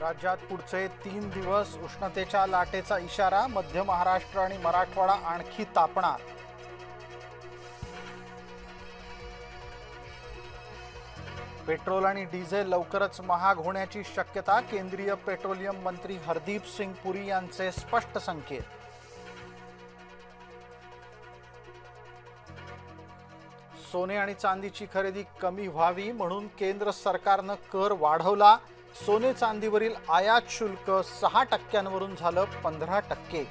राज्यात पुढचे 3 दिवस उष्णतेच्या लाटेचा इशारा, मध्य महाराष्ट्र आणि मराठवाडा आणखी तापणार. पेट्रोल आणि डिझेल लवकरच महाग होण्याची शक्यता, केंद्रीय पेट्रोलियम मंत्री हरदीप सिंग पुरी यांचे स्पष्ट संकेत. सोने आणि चांदीची खरेदी कमी व्हावी म्हणून केंद्र सरकारनं कर वाढवला. सोने चांदीवरील आयात शुल्क 6% झालं 15%.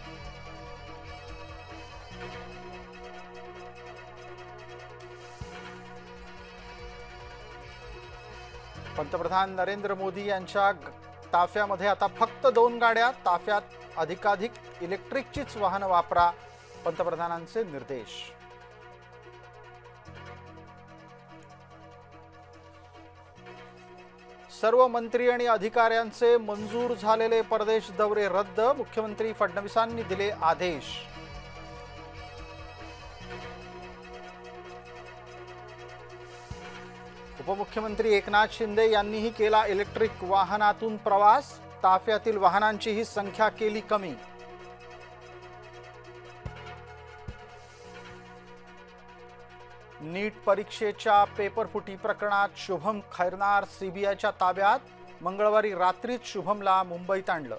पंतप्रधान नरेंद्र मोदी यांच्या ताफ्यामध्ये आता फक्त 2 गाड्या. ताफ्यात अधिकाधिक इलेक्ट्रिकचीच वाहनं वापरा, पंतप्रधानांचे निर्देश. सर्व मंत्री आणि अधिकाऱ्यांचे मंजूर झालेले परदेश दौरे रद्द, मुख्यमंत्री फडणवीसांनी दिले आदेश. उपमुख्यमंत्री एकनाथ शिंदे यांनीही केला इलेक्ट्रिक वाहनातून प्रवास, ताफ्यातील वाहनांचीही संख्या केली कमी. नीट परीक्षेच्या पेपरफुटी प्रकरणात शुभम खैरनार सीबीआयच्या ताब्यात, मंगळवारी रात्रीच शुभमला मुंबईत आणलं.